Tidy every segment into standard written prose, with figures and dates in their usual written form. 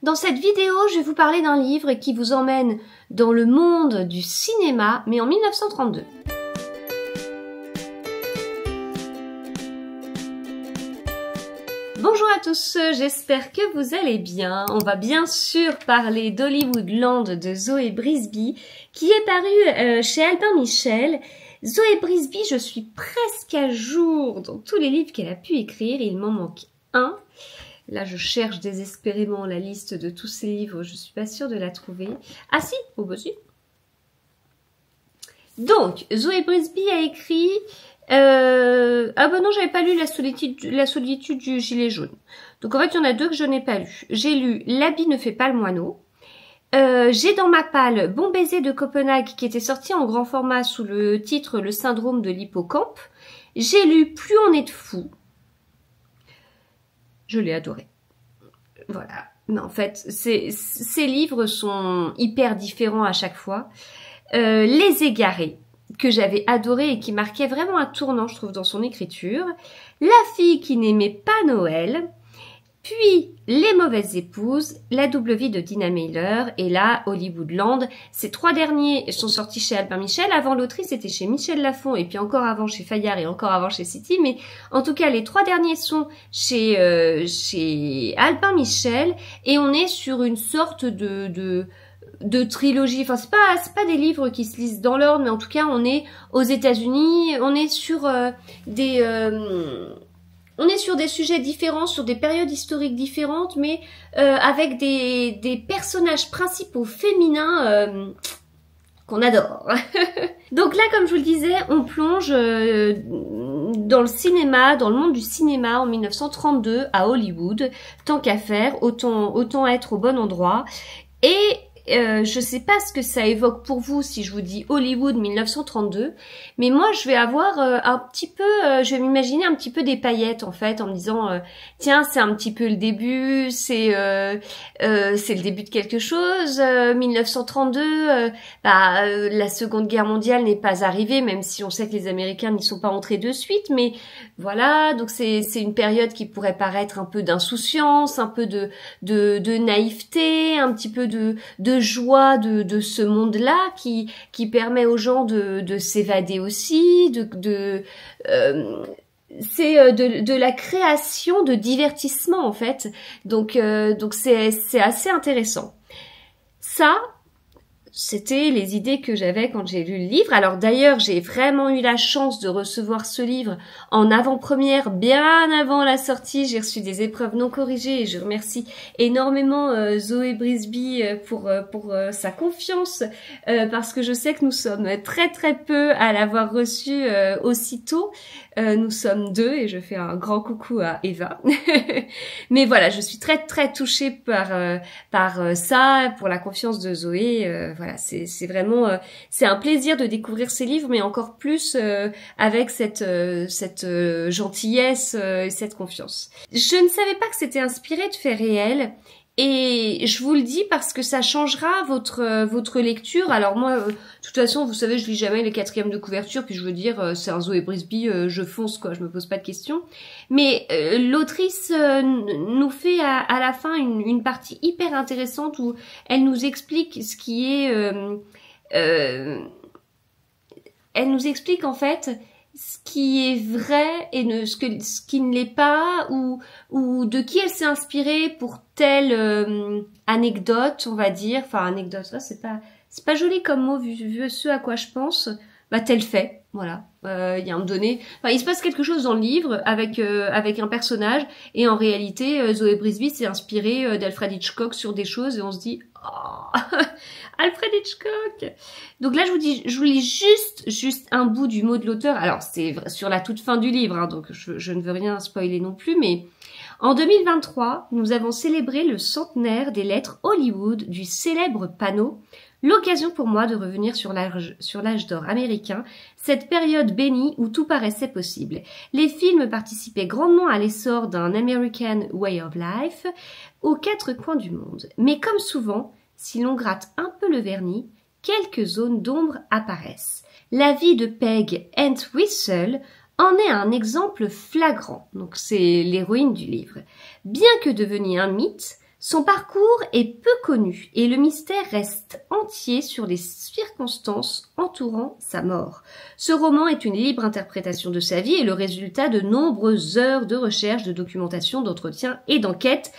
Dans cette vidéo, je vais vous parler d'un livre qui vous emmène dans le monde du cinéma, mais en 1932. Bonjour à tous, j'espère que vous allez bien. On va bien sûr parler d'Hollywoodland de Zoé Brisby, qui est paru chez Albin Michel. Zoé Brisby, je suis presque à jour dans tous les livres qu'elle a pu écrire, il m'en manque un. Là, je cherche désespérément la liste de tous ces livres, je suis pas sûre de la trouver. Ah si, oh bah si. Donc, Zoé Brisby a écrit... Ah bah non, j'avais pas lu la solitude du gilet jaune. Donc en fait, il y en a deux que je n'ai pas lu. J'ai lu L'habit ne fait pas le moineau. J'ai dans ma palle Bon baiser de Copenhague qui était sorti en grand format sous le titre Le syndrome de l'hippocampe. J'ai lu Plus on est de fou. Je l'ai adoré. Voilà. Mais en fait, ces livres sont hyper différents à chaque fois. Les égarés, que j'avais adoré et qui marquait vraiment un tournant, je trouve, dans son écriture. La fille qui n'aimait pas Noël. Puis Les mauvaises épouses, La double vie de Dina Meyer et là Hollywoodland. Ces trois derniers sont sortis chez Albin Michel. Avant l'autrice, c'était chez Michel Lafon et puis encore avant chez Fayard et encore avant chez City. Mais en tout cas, les trois derniers sont chez Albin Michel et on est sur une sorte de trilogie. Enfin, c'est pas des livres qui se lisent dans l'ordre, mais en tout cas, on est aux États-Unis, on est sur on est sur des sujets différents, sur des périodes historiques différentes, mais avec des personnages principaux féminins qu'on adore. Donc là, comme je vous le disais, on plonge dans le cinéma, dans le monde du cinéma en 1932 à Hollywood. Tant qu'à faire, autant être au bon endroit. Et je sais pas ce que ça évoque pour vous si je vous dis Hollywood 1932, mais moi je vais avoir un petit peu, je vais m'imaginer un petit peu des paillettes en fait, en me disant tiens c'est un petit peu le début, c'est le début de quelque chose. 1932, la Seconde Guerre mondiale n'est pas arrivée, même si on sait que les Américains n'y sont pas entrés de suite, mais voilà, donc c'est une période qui pourrait paraître un peu d'insouciance, un peu de naïveté, un petit peu de joie de ce monde-là qui permet aux gens de s'évader aussi, c'est de la création de divertissement en fait. Donc c'est assez intéressant. Ça, c'était les idées que j'avais quand j'ai lu le livre. Alors d'ailleurs, j'ai vraiment eu la chance de recevoir ce livre en avant-première, bien avant la sortie. J'ai reçu des épreuves non corrigées et je remercie énormément Zoé Brisby pour sa confiance parce que je sais que nous sommes très très peu à l'avoir reçu aussitôt. Nous sommes deux et je fais un grand coucou à Eva. Mais voilà, je suis très très touchée par ça, pour la confiance de Zoé. Voilà, c'est vraiment c'est un plaisir de découvrir ces livres, mais encore plus avec cette gentillesse et cette confiance. Je ne savais pas que c'était inspiré de faits réels. Et je vous le dis parce que ça changera votre lecture. Alors moi, de toute façon, vous savez, je lis jamais les quatrièmes de couverture, puis je veux dire, c'est un Zoé Brisby, je fonce quoi, je me pose pas de questions. Mais l'autrice nous fait à la fin une partie hyper intéressante où elle nous explique ce qui est... elle nous explique en fait ce qui est vrai et ce qui ne l'est pas, ou de qui elle s'est inspirée pour telle anecdote, on va dire. Enfin, anecdote, ça c'est pas joli comme mot vu ce à quoi je pense. Bah, tel fait, voilà. Il y a un moment donné, enfin, il se passe quelque chose dans le livre avec un personnage, et en réalité, Zoé Brisby s'est inspirée d'Alfred Hitchcock sur des choses, et on se dit, oh, Alfred Hitchcock. Donc là, je vous lis juste un bout du mot de l'auteur. Alors, c'est sur la toute fin du livre, hein, donc je ne veux rien spoiler non plus, mais en 2023, nous avons célébré le centenaire des lettres Hollywood du célèbre panneau. L'occasion pour moi de revenir sur l'âge d'or américain, cette période bénie où tout paraissait possible. Les films participaient grandement à l'essor d'un American Way of Life aux quatre coins du monde. Mais comme souvent, si l'on gratte un peu le vernis, quelques zones d'ombre apparaissent. La vie de Peg Entwistle en est un exemple flagrant. Donc c'est l'héroïne du livre. Bien que devenue un mythe, Son parcours est peu connu et le mystère reste entier sur les circonstances entourant sa mort. Ce roman est une libre interprétation de sa vie et le résultat de nombreuses heures de recherche, de documentation, d'entretien et d'enquête.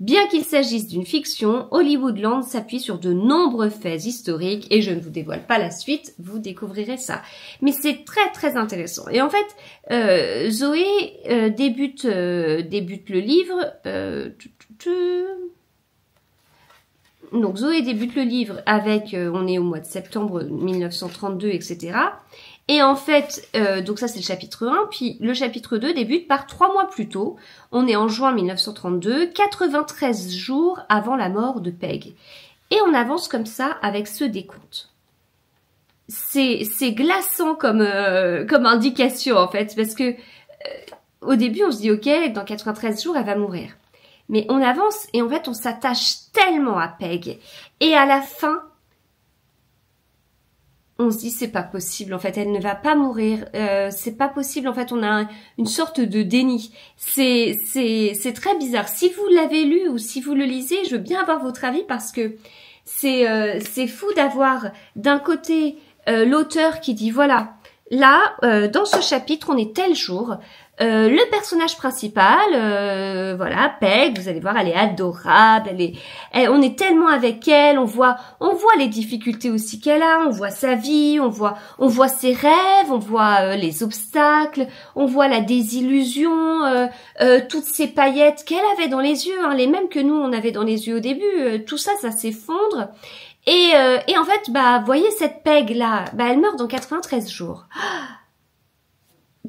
Bien qu'il s'agisse d'une fiction, Hollywoodland s'appuie sur de nombreux faits historiques et je ne vous dévoile pas la suite, vous découvrirez ça. Mais c'est très très intéressant. Et en fait, Zoé débute le livre... Donc Zoé débute le livre avec, on est au mois de septembre 1932, etc. Et en fait, donc ça c'est le chapitre 1, puis le chapitre 2 débute par 3 mois plus tôt. On est en juin 1932, 93 jours avant la mort de Peg. Et on avance comme ça avec ce décompte. C'est glaçant comme indication en fait, parce que au début on se dit ok, dans 93 jours elle va mourir. Mais on avance et en fait on s'attache tellement à Peg. Et à la fin, on se dit c'est pas possible, en fait elle ne va pas mourir, c'est pas possible, en fait on a une sorte de déni. C'est très bizarre. Si vous l'avez lu ou si vous le lisez, je veux bien avoir votre avis parce que c'est fou d'avoir d'un côté l'auteur qui dit voilà, là dans ce chapitre on est tel jour. Le personnage principal, voilà, Peg, vous allez voir, elle est adorable, on est tellement avec elle, on voit les difficultés aussi qu'elle a, on voit sa vie, on voit ses rêves, on voit les obstacles, on voit la désillusion, toutes ces paillettes qu'elle avait dans les yeux, hein, les mêmes que nous on avait dans les yeux au début, tout ça, ça s'effondre. Et en fait, bah, voyez cette Peg là, bah, elle meurt dans 93 jours.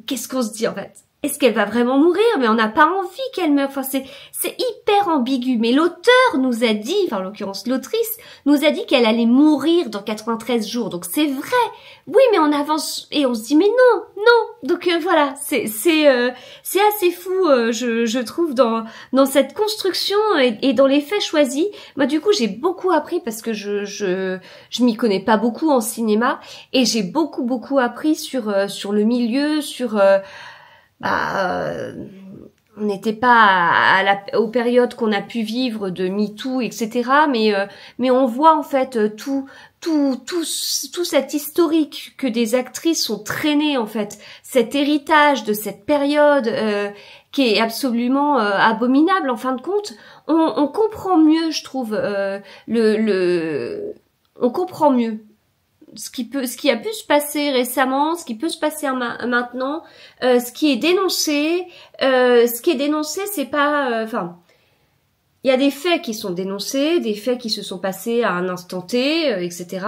Qu'est-ce qu'on se dit en fait? Est-ce qu'elle va vraiment mourir? Mais on n'a pas envie qu'elle meure. Enfin, c'est hyper ambigu. Mais l'auteur nous a dit, enfin en l'occurrence l'autrice, nous a dit qu'elle allait mourir dans 93 jours. Donc c'est vrai. Oui, mais on avance et on se dit mais non, non. Donc voilà, c'est assez fou, je trouve, dans cette construction et dans les faits choisis. Moi, du coup, j'ai beaucoup appris parce que je m'y connais pas beaucoup en cinéma et j'ai beaucoup appris sur le milieu, sur on n'était pas aux périodes qu'on a pu vivre de MeToo, etc. Mais on voit en fait tout cet historique que des actrices ont traîné en fait, cet héritage de cette période qui est absolument abominable en fin de compte. On comprend mieux, je trouve, on comprend mieux ce qui a pu se passer récemment, ce qui peut se passer maintenant, ce qui est dénoncé. Ce qui est dénoncé, c'est pas... Enfin, il y a des faits qui sont dénoncés, des faits qui se sont passés à un instant T, etc.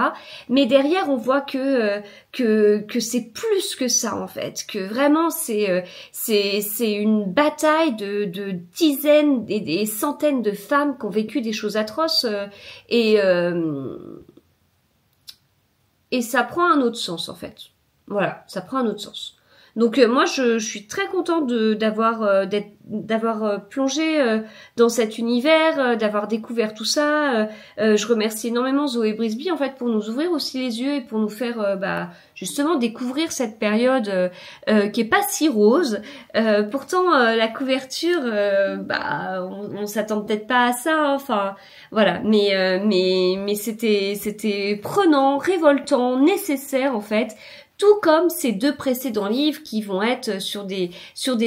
Mais derrière, on voit que c'est plus que ça, en fait. Que vraiment, c'est une bataille de dizaines et des centaines de femmes qui ont vécu des choses atroces. Et ça prend un autre sens, en fait. Voilà, ça prend un autre sens. Donc moi, je suis très contente d'avoir plongé dans cet univers, d'avoir découvert tout ça. Je remercie énormément Zoé Brisby, en fait, pour nous ouvrir aussi les yeux et pour nous faire justement découvrir cette période qui est pas si rose. Pourtant, la couverture, on s'attend peut-être pas à ça, hein, enfin... Voilà, mais c'était prenant, révoltant, nécessaire en fait, tout comme ces deux précédents livres qui vont être sur des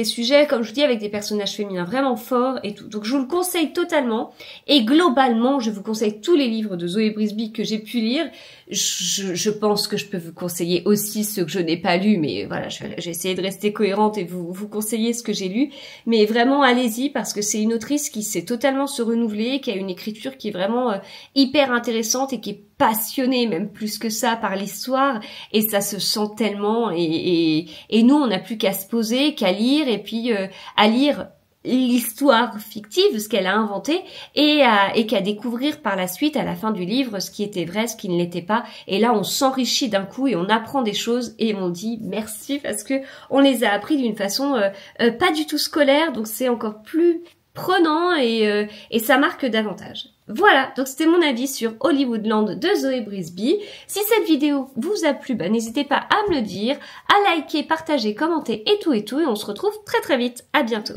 sujets, comme je vous dis, avec des personnages féminins vraiment forts et tout. Donc je vous le conseille totalement. Et globalement, je vous conseille tous les livres de Zoé Brisby que j'ai pu lire. Je pense que je peux vous conseiller aussi ceux que je n'ai pas lus, mais voilà, j'ai essayé de rester cohérente et vous conseiller ce que j'ai lu. Mais vraiment, allez-y, parce que c'est une autrice qui sait totalement se renouveler, qui a une écriture qui est vraiment hyper intéressante et qui est passionnée, même plus que ça, par l'histoire. Et ça se sent tellement. Et nous, on n'a plus qu'à se poser, qu'à lire, et puis à lire l'histoire fictive, ce qu'elle a inventé, et qu'à découvrir par la suite, à la fin du livre, ce qui était vrai, ce qui ne l'était pas. Et là, on s'enrichit d'un coup et on apprend des choses et on dit merci parce que on les a appris d'une façon pas du tout scolaire, donc c'est encore plus prenant et ça marque davantage. Voilà, donc c'était mon avis sur Hollywoodland de Zoé Brisby. Si cette vidéo vous a plu, n'hésitez pas à me le dire, à liker, partager, commenter et tout, et on se retrouve très vite. À bientôt.